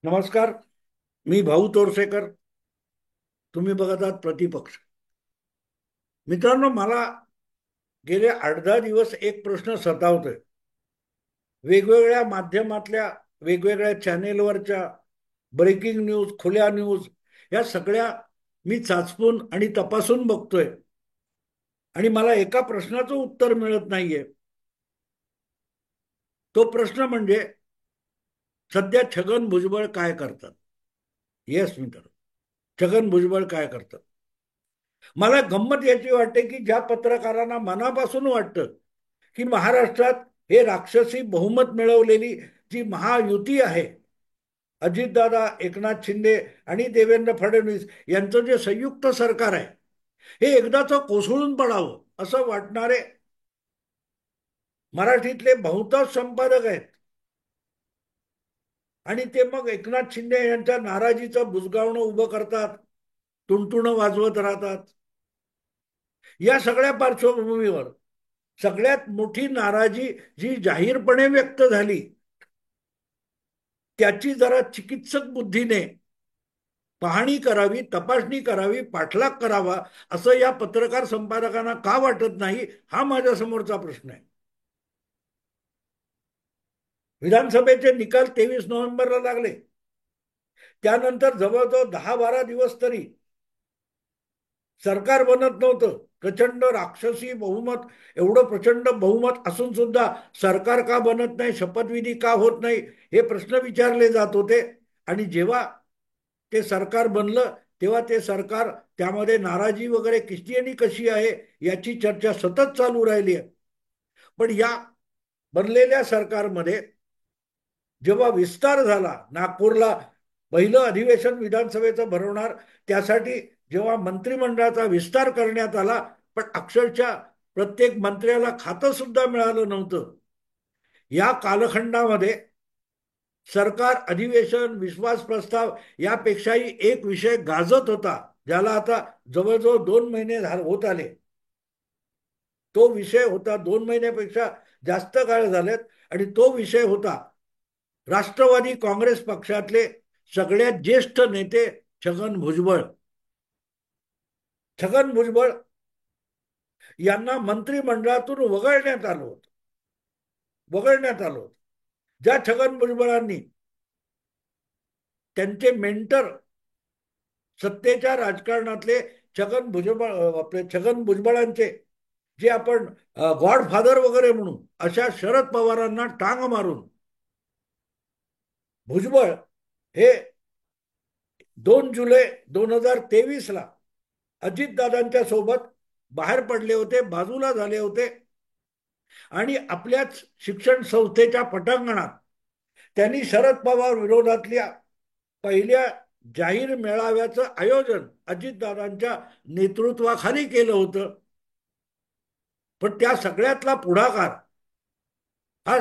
नमस्कार. मी भाऊ तोरसेकर. तुम्ही बघत आहात प्रतिपक्ष. मित्रांनो, मला गेले 8-10 दिवस एक प्रश्न सतावतोय. वेगवेगळ्या माध्यमातल्या, वेगवेगळ्या चॅनेलवरच्या ब्रेकिंग न्यूज, खुल्या न्यूज या सगळ्या मी चाचपून आणि तपासून बघतोय. आणि मला एका प्रश्नाचं उत्तर मिळत नाहीये. तो प्रश्न म्हणजे, सध्या छगन भुजबळ काय करतात? येस मित्र, छगन भुजबळ काय करतात? मला गंमत याची वाटते की ज्या पत्रकारांना मनापासून वाटतं की महाराष्ट्रात हे राक्षसी बहुमत मिळवलेली जी महायुती आहे, अजितदादा, एकनाथ शिंदे आणि देवेंद्र फडणवीस यांचं जे संयुक्त सरकार आहे, हे एकदाच कोसळून पडावं असं वाटणारे मराठीतले बहुतांश संपादक आहेत. आणि ते मग एकनाथ शिंदे यांच्या नाराजीचं बुजगावणं उभं करतात, तुणतुणं वाजवत राहतात. या सगळ्या पार्श्वभूमीवर सगळ्यात मोठी नाराजी जी जाहीरपणे व्यक्त झाली, त्याची जरा चिकित्सक बुद्धीने पाहणी करावी, तपासणी करावी, पाठलाग करावा, असं या पत्रकार संपादकांना का वाटत नाही, हा माझ्या समोरचा प्रश्न आहे. विधानसभेचे निकाल 23 नोव्हेंबरला लागले. त्यानंतर जवळजवळ 10-12 दिवस तरी सरकार बनत नव्हतं. प्रचंड राक्षसी बहुमत, एवढं प्रचंड बहुमत असून सुद्धा सरकार का बनत नाही, शपथविधी का होत नाही, हे प्रश्न विचारले जात होते. आणि जेव्हा ते सरकार बनलं, तेव्हा ते सरकार, त्यामध्ये नाराजी वगैरे किती आणि कशी आहे याची चर्चा सतत चालू राहिली आहे. पण या बनलेल्या सरकारमध्ये जेव्हा विस्तार झाला, नागपूरला पहिलं अधिवेशन विधानसभेचं भरवणार, त्यासाठी जेव्हा मंत्रिमंडळाचा विस्तार करण्यात आला, पण अक्षरशः प्रत्येक मंत्र्याला खातं सुद्धा मिळालं नव्हतं. या कालखंडामध्ये सरकार, अधिवेशन, विश्वास प्रस्ताव यापेक्षाही एक विषय गाजत होता, ज्याला आता जवळजवळ 2 महिने होत आले. तो विषय होता, 2 महिन्यापेक्षा जास्त काळ झालेत, आणि तो विषय होता राष्ट्रवादी काँग्रेस पक्षातले सगळ्यात ज्येष्ठ नेते छगन भुजबळ. छगन भुजबळ यांना मंत्रिमंडळातून वगळण्यात आलं होतं. वगळण्यात आलं होतं. ज्या छगन भुजबळांनी त्यांचे मेंटर, सत्तेच्या राजकारणातले छगन भुजबळ, आपले छगन भुजबळांचे जे आपण गॉडफादर वगैरे म्हणू, अशा शरद पवारांना टांग मारून भुजबळ हे 2 जुलै 2023ला अजितदादांच्या सोबत बाहेर पडले होते, बाजूला झाले होते. आणि आपल्याच शिक्षण संस्थेच्या पटांगणात त्यांनी शरद पवार विरोधातल्या पहिल्या जाहीर मेळाव्याचं आयोजन अजितदादांच्या नेतृत्वाखाली केलं होतं. पण त्या सगळ्यातला पुढाकार हा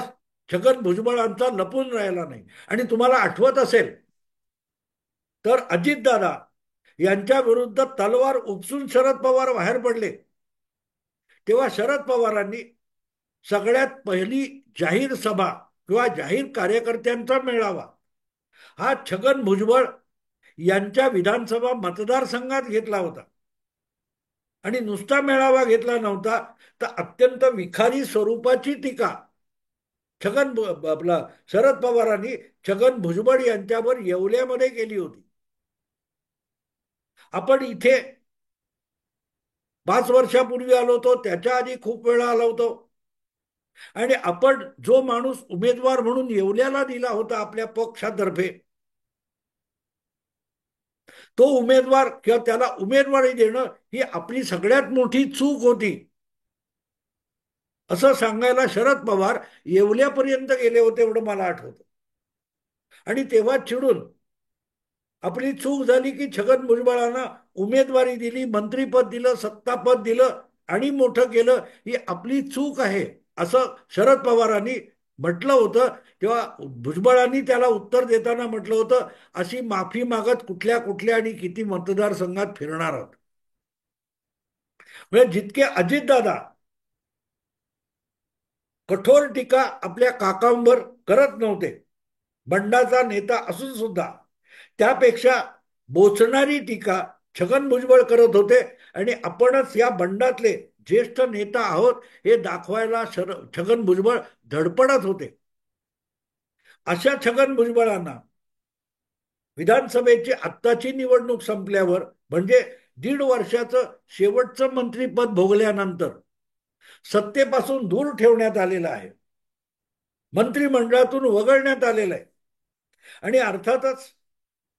छगन भुजबळांचा लपून राहिला नाही. आणि तुम्हाला आठवत असेल तर अजितदादा यांच्या विरुद्ध तलवार उपसून शरद पवार बाहेर पडले, तेव्हा शरद पवारांनी सगळ्यात पहिली जाहीर सभा किंवा जाहीर कार्यकर्त्यांचा मेळावा हा छगन भुजबळ यांच्या विधानसभा मतदारसंघात घेतला होता. आणि नुसता मेळावा घेतला नव्हता, तर अत्यंत विखारी स्वरूपाची टीका आपला शरद पवारांनी छगन भुजबळ यांच्यावर येवल्यामध्ये केली होती. आपण इथे 5 वर्षापूर्वी आलो होतो, त्याच्या आधी खूप वेळा आलो होतो. आणि आपण जो माणूस उमेदवार म्हणून येवल्याला दिला होता आपल्या पक्षातर्फे, तो उमेदवार किंवा त्याला उमेदवारी देणं ही आपली सगळ्यात मोठी चूक होती, असं सांगायला शरद पवार येवल्यापर्यंत गेले होते, एवढं मला आठवतं. आणि तेव्हा चिडून आपली चूक झाली की छगन भुजबळांना उमेदवारी दिली, मंत्रीपद दिलं, सत्तापद दिलं आणि मोठं केलं, ही आपली चूक आहे असं शरद पवारांनी म्हटलं होतं. तेव्हा भुजबळांनी त्याला उत्तर देताना म्हटलं होतं, अशी माफी मागत कुठल्या कुठल्या आणि किती मतदारसंघात फिरणार आहोत. म्हणजे जितके अजितदादा कठोर टीका आपल्या काकांवर करत नव्हते, बंडाचा नेता असून सुद्धा त्यापेक्षा बोचणारी टीका छगन भुजबळ करत होते आणि आपणच या बंडातले ज्येष्ठ नेता आहोत हे दाखवायला छगन भुजबळ धडपडत होते. अशा छगन भुजबळांना विधानसभेची आत्ताची निवडणूक संपल्यावर म्हणजे 1.5 वर्षाचं शेवटचं मंत्रीपद भोगल्यानंतर सत्तेपासून दूर ठेवण्यात आलेलं आहे, मंत्रिमंडळातून वगळण्यात आलेलं आहे. आणि अर्थातच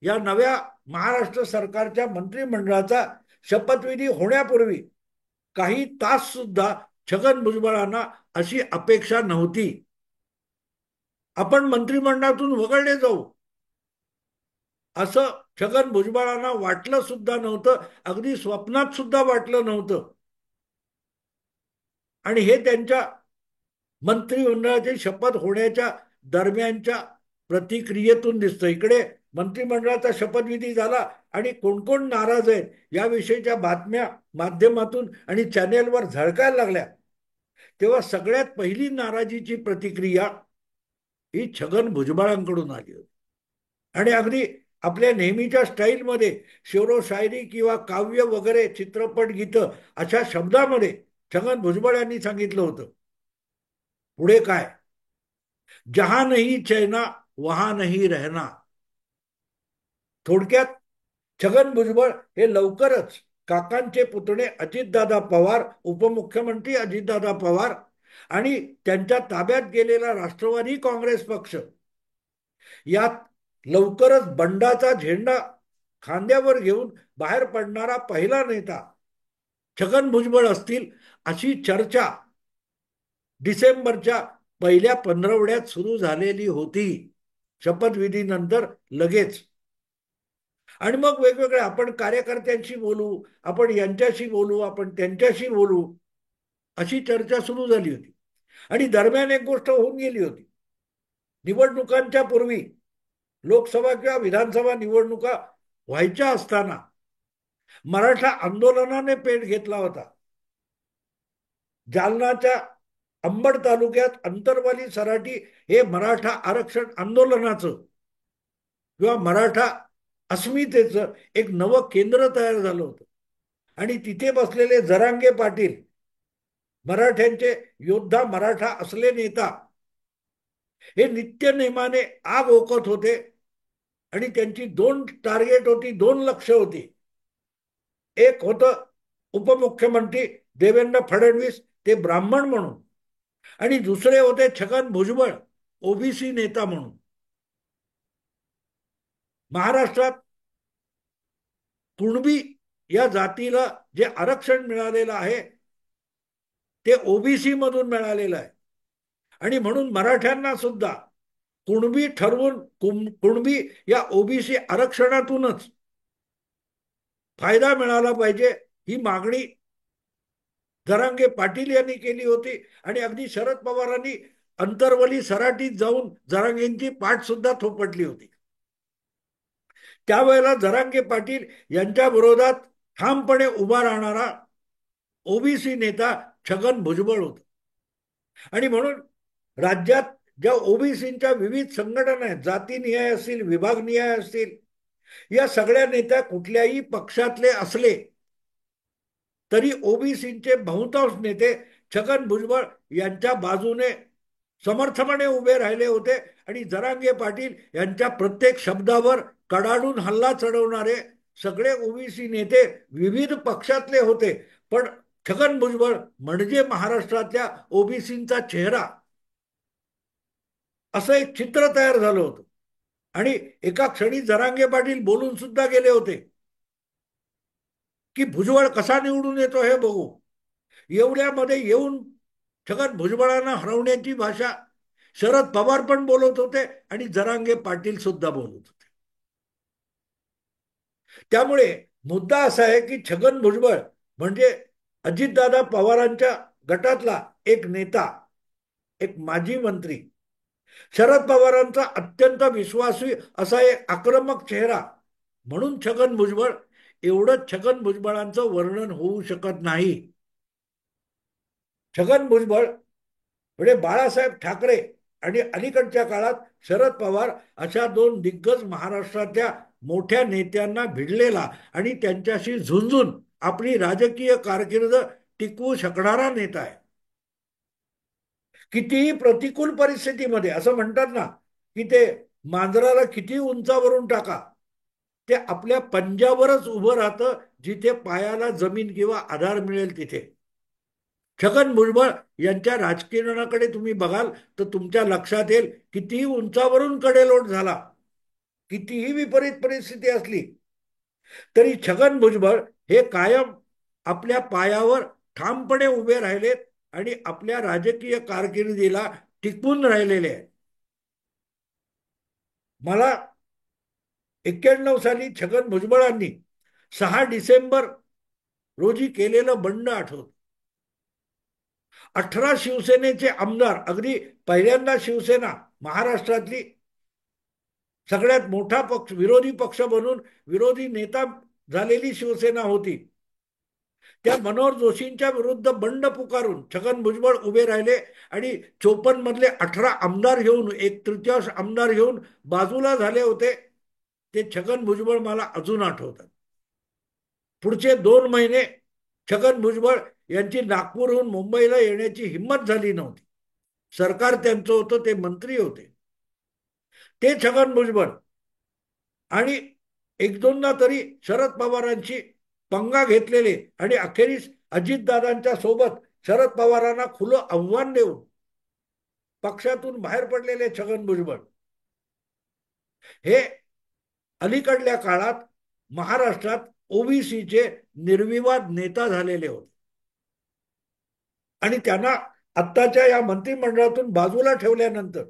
या नव्या महाराष्ट्र सरकारच्या मंत्रिमंडळाचा शपथविधी होण्यापूर्वी काही तास सुद्धा छगन भुजबळांना अशी अपेक्षा नव्हती. आपण मंत्रिमंडळातून वगळले जाऊ असं छगन भुजबळांना वाटलं सुद्धा नव्हतं, अगदी स्वप्नात सुद्धा वाटलं नव्हतं. आणि हे त्यांच्या मंत्रिमंडळाची शपथ होण्याच्या दरम्यानच्या प्रतिक्रियेतून दिसतं. इकडे मंत्रिमंडळाचा शपथविधी झाला आणि कोण कोण नाराज आहेत याविषयीच्या बातम्या माध्यमातून आणि चॅनेलवर झळकायला लागल्या, तेव्हा सगळ्यात पहिली नाराजीची प्रतिक्रिया ही छगन भुजबळांकडून आली होती. आणि अगदी आपल्या नेहमीच्या स्टाईलमध्ये शेरो शायरी किंवा काव्य वगैरे चित्रपट गीतं अशा शब्दामध्ये छगन भुजबळ यांनी सांगितलं होतं, पुढे काय, जहां नहीं चैना वहां नहीं रहना. थोडक्यात छगन भुजबळ हे लवकरच काकांचे पुतणे अजितदादा पवार, उपमुख्यमंत्री अजितदादा पवार आणि त्यांच्या ताब्यात गेलेला राष्ट्रवादी काँग्रेस पक्ष यात लवकरच बंडाचा झेंडा खांद्यावर घेऊन बाहेर पडणारा पहिला नेता छगन भुजबळ असतील अशी चर्चा डिसेंबरच्या पहिल्या पंधरवड्यात सुरू झालेली होती, शपथविधीनंतर लगेच. आणि मग वेगवेगळे आपण कार्यकर्त्यांशी बोलू, आपण यांच्याशी बोलू, आपण त्यांच्याशी बोलू अशी चर्चा सुरू झाली होती. आणि दरम्यान एक गोष्ट होऊन गेली होती, निवडणुकांच्या पूर्वी लोकसभा किंवा विधानसभा निवडणुका व्हायच्या असताना मराठा आंदोलनाने पेट घेतला होता. जालनाच्या अंबड तालुक्यात अंतरवाली सराटी हे मराठा आरक्षण आंदोलनाचं किंवा मराठा अस्मितेचं एक नवं केंद्र तयार झालं होतं. आणि तिथे बसलेले जरांगे पाटील, मराठ्यांचे योद्धा मराठा असले नेता, हे नित्य नेमाने आग ओकत होते. आणि त्यांची 2 टार्गेट होती, 2 लक्ष होती. एक होतं उपमुख्यमंत्री देवेंद्र फडणवीस, ते ब्राह्मण म्हणून, आणि दुसरे होते छगन भुजबळ, ओबीसी नेता म्हणून. महाराष्ट्रात कुणबी या जातीला जे आरक्षण मिळालेलं आहे ते ओबीसी मधून मिळालेलं आहे. आणि म्हणून मराठ्यांना सुद्धा कुणबी ठरवून कुणबी या ओबीसी आरक्षणातूनच फायदा मिळाला पाहिजे ही मागणी जरांगे पाटील यांनी केली होती. आणि अगदी शरद पवारांनी अंतरवली सराटीत जाऊन जरांगेंची पाठ सुद्धा थोपटली होती. त्यावेळेला जरांगे पाटील यांच्या विरोधात ठामपणे उभा राहणारा ओबीसी नेता छगन भुजबळ होता. आणि म्हणून राज्यात ज्या ओबीसींच्या विविध संघटना आहेत, जातीनिहाय असतील, विभागनिहाय असतील, या सगळ्या नेत्या कुठल्याही पक्षातले असले तरी ओबीसींचे बहुतांश नेते छगन भुजबळ यांच्या बाजूने समर्थपणे उभे राहिले होते. आणि जरांगे पाटील यांच्या प्रत्येक शब्दावर कडाडून हल्ला चढवणारे सगळे ओबीसी नेते विविध पक्षातले होते. पण छगन भुजबळ म्हणजे महाराष्ट्रातल्या ओबीसींचा चेहरा, असं एक चित्र तयार झालं होतं. आणि एका क्षणी जरांगे पाटील बोलून सुद्धा गेले होते की भुजबळ कसा निवडून येतो हे बघू. एवढ्यामध्ये येऊन छगन भुजबळांना हरवण्याची भाषा शरद पवार पण बोलत होते आणि जरांगे पाटील सुद्धा बोलत होते. त्यामुळे मुद्दा असा आहे की छगन भुजबळ म्हणजे अजितदादा पवारांच्या गटातला एक नेता, एक माजी मंत्री, शरद पवारांचा अत्यंत विश्वासू असा एक आक्रमक चेहरा. म्हणून छगन भुजबळ, एवढं छगन भुजबळांचं वर्णन होऊ शकत नाही. छगन भुजबळ म्हणजे बाळासाहेब ठाकरे आणि अलीकडच्या काळात शरद पवार अशा दोन दिग्गज महाराष्ट्रातल्या मोठ्या नेत्यांना भिडलेला आणि त्यांच्याशी झुंजून आपली राजकीय कारकीर्द टिकवू शकणारा नेता आहे. कितीही प्रतिकूल परिस्थितीमध्ये असं म्हणतात ना की ते मांजराला किती उंचावरून टाका, ते आपल्या पंजावरच उभं राहतं जिथे पायाला जमीन किंवा आधार मिळेल तिथे. छगन भुजबळ यांच्या राजकारणाकडे तुम्ही बघाल तर तुमच्या लक्षात येईल कितीही उंचावरून कडेलोट झाला, कितीही विपरीत परिस्थिती असली तरी छगन भुजबळ हे कायम आपल्या पायावर ठामपणे उभे राहिलेत आणि आपल्या राजकीय कारकिर्दीला टिकून राहिलेले आहेत. मला 91 साली छगन भुजबळांनी 6 डिसेंबर रोजी केलेलं बंड आठवत. 18 शिवसेनेचे आमदार, अगदी पहिल्यांदा शिवसेना महाराष्ट्रातली सगळ्यात मोठा पक्ष, विरोधी पक्ष बनून विरोधी नेता झालेली शिवसेना होती, त्या मनोहर जोशींच्या विरुद्ध बंड पुकारून छगन भुजबळ उभे राहिले आणि 54 मधले 18 आमदार घेऊन, 1/3 आमदार घेऊन बाजूला झाले होते. ते छगन भुजबळ मला अजून आठवतात. पुढचे 2 महिने छगन भुजबळ यांची नागपूरहून मुंबईला येण्याची हिंमत झाली नव्हती. सरकार त्यांचं होतं, ते मंत्री होते. ते छगन भुजबळ आणि एक दोनदा तरी शरद पवारांची पंगा घेतलेले आणि अखेरीस अजितदादांच्या सोबत शरद पवारांना खुलं आव्हान देऊन पक्षातून बाहेर पडलेले छगन भुजबळ हे अलीकडल्या काळात महाराष्ट्रात ओबीसीचे निर्विवाद नेता झालेले होते आणि त्यांना आत्ताच्या या मंत्रिमंडळातून बाजूला ठेवल्यानंतर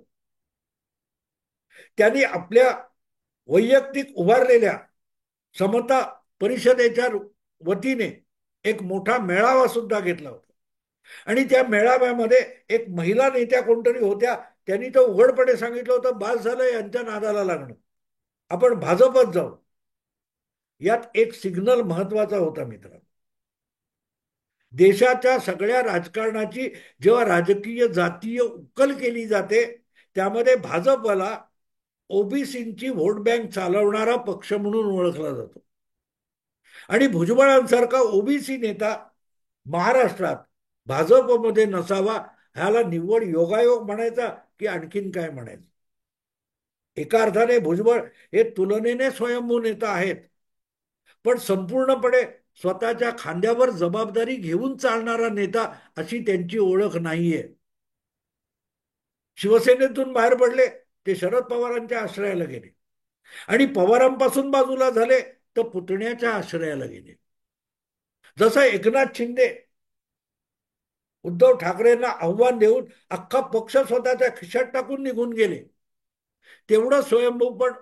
त्यांनी आपल्या वैयक्तिक उभारलेल्या समता परिषदेच्या वतीने एक मोठा मेळावा सुद्धा घेतला होता आणि त्या मेळाव्यामध्ये एक महिला नेत्या कोणतरी होत्या, त्यांनी तर उघडपणे सांगितलं होतं बास झालं यांच्या नादाला लागणं, आपण भाजपत जाऊ. यात एक सिग्नल महत्वाचा होता मित्रांनो. देशाच्या सगळ्या राजकारणाची जेव्हा राजकीय जातीय उकल केली जाते त्यामध्ये भाजपला ओबीसींची व्होट बँक चालवणारा पक्ष म्हणून ओळखला जातो आणि भुजबळांसारखा ओबीसी नेता महाराष्ट्रात भाजपमध्ये नसावा, ह्याला निव्वळ योगायोग म्हणायचा की आणखीन काय म्हणायचं. एका अर्थाने भुजबळ हे तुलनेने स्वयंभू नेता आहेत, पण संपूर्णपणे स्वतःच्या खांद्यावर जबाबदारी घेऊन चालणारा नेता अशी त्यांची ओळख नाहीये. शिवसेनेतून बाहेर पडले ते शरद पवारांच्या आश्रयाला गेले आणि पवारांपासून बाजूला झाले तर पुतण्याच्या आश्रयाला गेले. जसं एकनाथ शिंदे उद्धव ठाकरेंना आव्हान देऊन अख्खा पक्ष स्वतःच्या खिशात टाकून निघून गेले, तेवढं स्वयंभू पण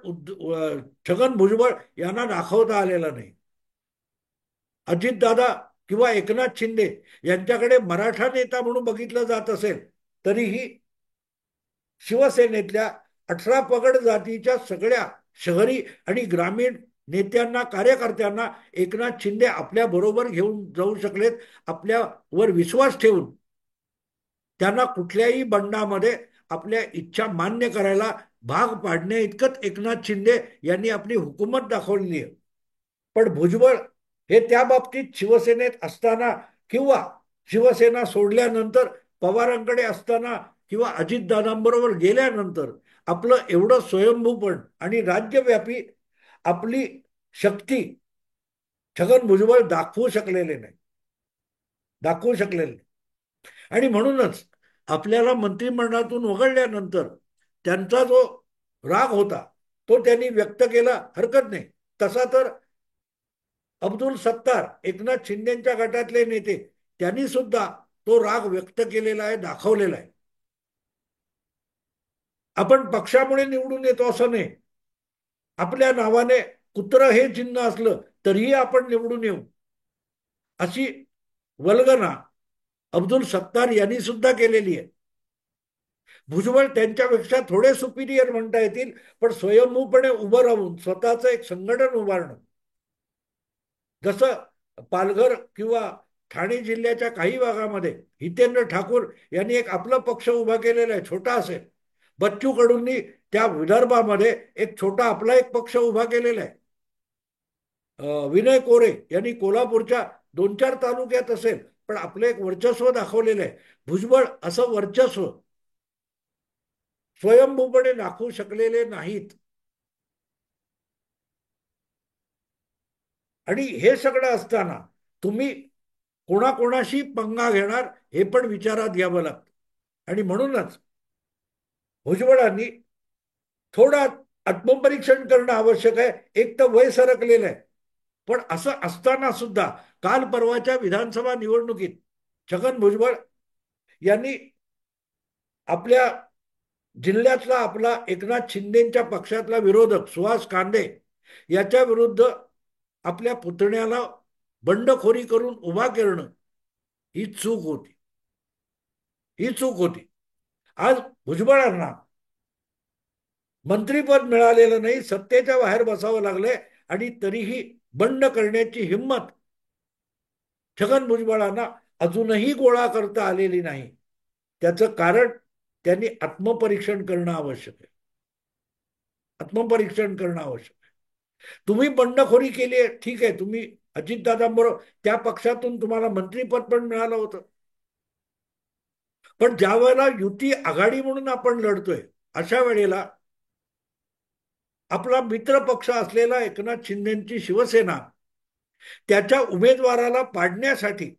छगन भुजबळ यांना दाखवता आलेला नाही. अजितदादा किंवा एकनाथ शिंदे यांच्याकडे मराठा नेता म्हणून बघितलं जात असेल तरीही शिवसेनेतल्या 18 पगड जातीच्या सगळ्या शहरी आणि ग्रामीण नेत्यांना, कार्यकर्त्यांना एकनाथ शिंदे आपल्या बरोबर घेऊन जाऊ शकलेत, आपल्यावर विश्वास ठेवून त्यांना कुठल्याही बंडामध्ये आपल्या इच्छा मान्य करायला भाग पाडणे इतकंच एकनाथ शिंदे यांनी आपली हुकूमत दाखवलेली आहे. पण भुजबळ हे त्या बाबतीत शिवसेनेत असताना किंवा शिवसेना सोडल्यानंतर पवारांकडे असताना किंवा अजितदादांबरोबर गेल्यानंतर आपलं एवढं स्वयंभूपण आणि राज्यव्यापी आपली शक्ती छगन भुजबळ दाखवू शकलेले. आणि म्हणूनच आपल्याला मंत्रिमंडळातून वगळल्यानंतर त्यांचा जो राग होता तो त्यांनी व्यक्त केला, हरकत नाही. तसा तर अब्दुल सत्तार, एकनाथ शिंदेच्या गटातले नेते, त्यांनी सुद्धा तो राग व्यक्त केलेला आहे, दाखवलेला आहे. आपण पक्षामुळे निवडून येतो असं नाही, आपल्या नावाने कुत्र हे चिन्ह असलं तरीही आपण निवडून येऊ अशी वल्गना अब्दुल सत्तार यांनी सुद्धा केलेली आहे. भुजबळ त्यांच्यापेक्षा थोडे सुपिरियर म्हणता येतील, पण स्वयंभूपणे उभं राहून स्वतःचं एक संघटन उभारणं, जसं पालघर किंवा ठाणे जिल्ह्याच्या काही भागामध्ये हितेंद्र ठाकूर यांनी एक आपला पक्ष उभा केलेला आहे, छोटा असेल, बच्चू कडूंनी त्या विदर्भामध्ये एक छोटा आपला एक पक्ष उभा केलेला आहे. विनय कोरे यांनी कोल्हापूरच्या 2-4 तालुक्यात असेल पण आपलं एक वर्चस्व दाखवलेलं आहे. भुजबळ असं वर्चस्व स्वयंभूपणे दाखवू शकलेले नाहीत. आणि हे सगळं असताना तुम्ही कोणाकोणाशी पंगा घेणार हे पण विचारात घ्यावं लागतं. आणि म्हणूनच भुजबळांनी थोडं आत्मपरीक्षण करणं आवश्यक आहे. एक तर वय सरकलेलं आहे, पण असं असताना सुद्धा काल परवाच्या विधानसभा निवडणुकीत छगन भुजबळ यांनी आपल्या जिल्ह्यातला आपला एकनाथ शिंदेच्या पक्षातला विरोधक सुहास कांदे याच्या विरुद्ध आपल्या पुतण्याला बंडखोरी करून उभा करणं ही चूक होती. ही चूक होती. आज भुजबळांना मंत्रीपद मिळालेलं नाही, सत्तेच्या बाहेर बसावं लागलंय आणि तरीही बंड करण्याची हिंमत छगन भुजबळांना अजूनही गोळा करता आलेली नाही. त्याचं कारण त्यांनी आत्मपरीक्षण करणं आवश्यक आहे. आत्मपरीक्षण करणं आवश्यक आहे. तुम्ही बंडखोरी केली आहे, ठीक आहे, तुम्ही अजितदादांबरोबर त्या पक्षातून तुम्हाला मंत्रीपद पण मिळालं होतं. पण ज्या वेळेला युती आघाडी म्हणून आपण लढतोय अशा वेळेला आपला मित्र पक्ष असलेला एकनाथ शिंदेची शिवसेना त्याच्या उमेदवाराला पाडण्यासाठी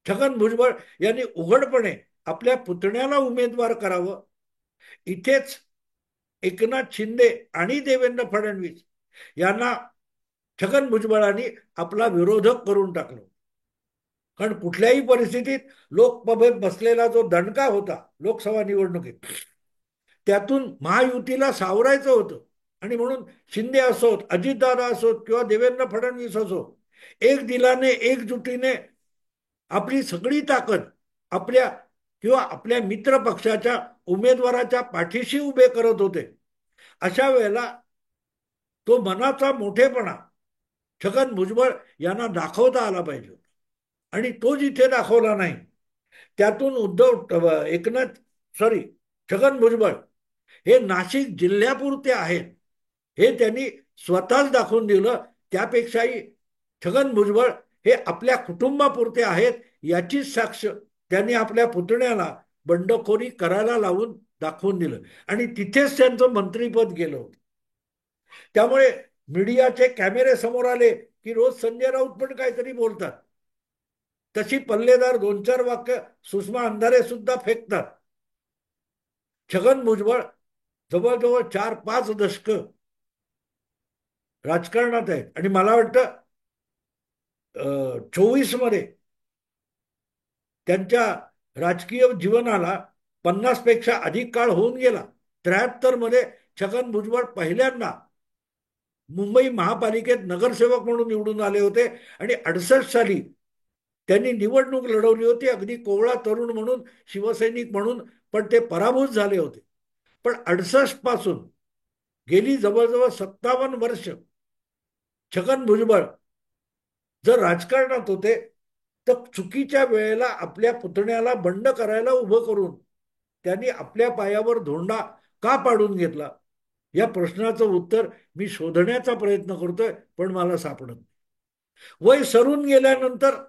छगन भुजबळ यांनी उघडपणे आपल्या पुतण्याला उमेदवार करावं. इथेच एकनाथ शिंदे आणि देवेंद्र फडणवीस यांना छगन भुजबळांनी आपला विरोधक करून टाकलं. कारण कुठल्याही परिस्थितीत लोकसभेत बसलेला जो दणका होता लोकसभा निवडणुकीत त्यातून महायुतीला सावरायचं होतं. आणि म्हणून शिंदे असोत, अजितदादा असोत किंवा देवेंद्र फडणवीस असो, एक दिलाने एकजुटीने आपली सगळी ताकद आपल्या किंवा आपल्या मित्र पक्षाच्या उमेदवाराच्या पाठीशी उभे करत होते. अशा वेळेला तो मनाचा मोठेपणा छगन भुजबळ यांना दाखवता आला पाहिजे आणि तो जिथे दाखवला नाही त्यातून छगन भुजबळ हे नाशिक जिल्ह्यापुरते आहेत हे त्यांनी स्वतःच दाखवून दिलं. त्यापेक्षाही छगन भुजबळ हे आपल्या कुटुंबापुरते आहेत याचीच साक्ष त्यांनी आपल्या पुतण्याला बंडखोरी करायला लावून दाखवून दिलं आणि तिथेच त्यांचं मंत्रीपद गेलं होतं. त्यामुळे मीडियाचे कॅमेरे समोर आले की रोज संजय राऊत पण काहीतरी बोलतात. तशी पल्लेदार 2-4 वाक्य सुषमा अंधारे सुद्धा फेकतात. छगन भुजबळ जवळजवळ 4-5 दशकं राजकारणात आहेत आणि मला वाटतं 24 मध्ये त्यांच्या राजकीय जीवनाला 50 पेक्षा अधिक काळ होऊन गेला. 73 मध्ये छगन भुजबळ पहिल्यांदा मुंबई महापालिकेत नगरसेवक म्हणून निवडून आले होते आणि 68 साली त्यांनी निवडणूक लढवली होती अगदी कोवळा तरुण म्हणून, शिवसैनिक म्हणून, पण ते पराभूत झाले होते. पण 68 पासून गेली जवळजवळ 57 वर्ष छगन भुजबळ जर राजकारणात होते तर चुकीच्या वेळेला आपल्या पुतण्याला बंड करायला उभं करून त्यांनी आपल्या पायावर धोंडा का पाडून घेतला या प्रश्नाचं उत्तर मी शोधण्याचा प्रयत्न करतोय पण मला सापडत नाही. वय सरून गेल्यानंतर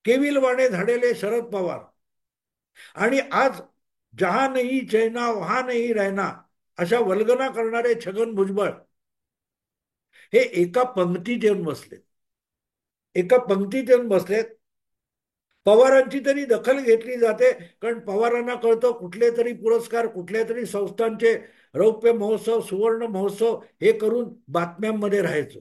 केविलवाणे झालेले शरद पवार आणि आज जहा नाही चैना वहा नाही रहना अशा वल्गना करणारे छगन भुजबळ हे एका पंक्तीत येऊन बसलेत. एका पंक्तीत येऊन बसलेत. पवारांची तरी दखल घेतली जाते कारण पवारांना कळतं कुठले तरी पुरस्कार कुठल्या तरी संस्थांचे रौप्य महोत्सव, सुवर्ण महोत्सव हे करून बातम्यांमध्ये राहायचं.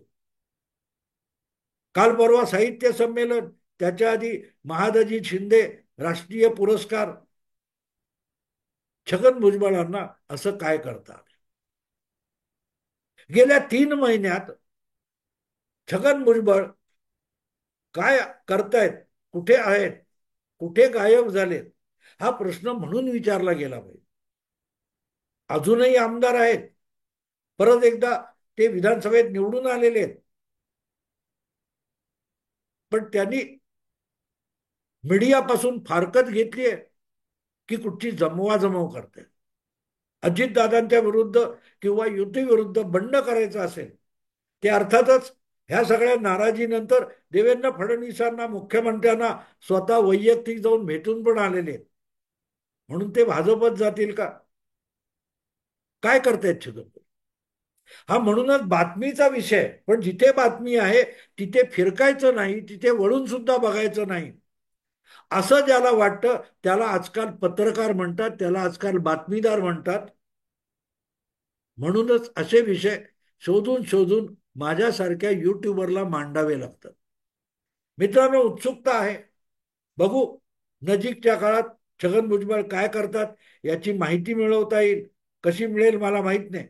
काल परवा साहित्य संमेलन, त्याच्या आधी महादजी शिंदे राष्ट्रीय पुरस्कार. छगन भुजबळांना असं काय करतात? गेल्या 3 महिन्यात छगन भुजबळ काय करतायत, कुठे आहेत, कुठे गायब झालेत हा प्रश्न म्हणून विचारला गेला पाहिजे. अजूनही आमदार आहेत, परत एकदा ते विधानसभेत निवडून आलेले आहेत, पण त्यांनी मीडियापासून फारकत घेतली आहे की कुठची जमवाजमव करते. अजितदादांच्या विरुद्ध किंवा युतीविरुद्ध बंड करायचं असेल, ते अर्थातच ह्या सगळ्या नाराजीनंतर देवेंद्र फडणवीसांना, मुख्यमंत्र्यांना स्वतः वैयक्तिक जाऊन भेटून पण आलेले आहेत. म्हणून ते भाजपत जातील का? काय करतायत छगन? हा म्हणूनच बातमीचा विषय, पण जिथे बातमी आहे तिथे फिरकायचं नाही, तिथे वळून सुद्धा बघायचं नाही. असं ज्याला वाटतं त्याला आजकाल पत्रकार म्हणतात, त्याला आजकाल बातमीदार म्हणतात. म्हणूनच असे विषय शोधून शोधून माझ्यासारख्या युट्यूबरला मांडावे लागतात. मित्रांनो, उत्सुकता आहे. बघू नजीकच्या काळात छगन भुजबळ काय करतात, याची माहिती मिळवता येईल. कशी मिळेल मला माहित नाही,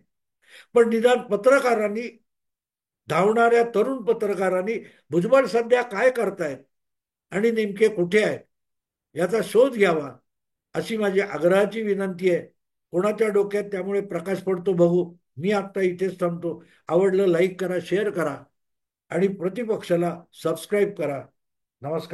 पण निदान पत्रकारांनी, धावणाऱ्या तरुण पत्रकारांनी भुजबळ सध्या काय करतायत आणि नेमके कुठे आहेत याचा शोध घ्यावा, अशी माझी आग्रहाची विनंती आहे. कोणाच्या डोक्यात त्यामुळे प्रकाश पडतो बघू. मी आता इथेच थांबतो. आवडलं लाईक करा, शेअर करा आणि प्रतिपक्षाला सबस्क्राईब करा. नमस्कार.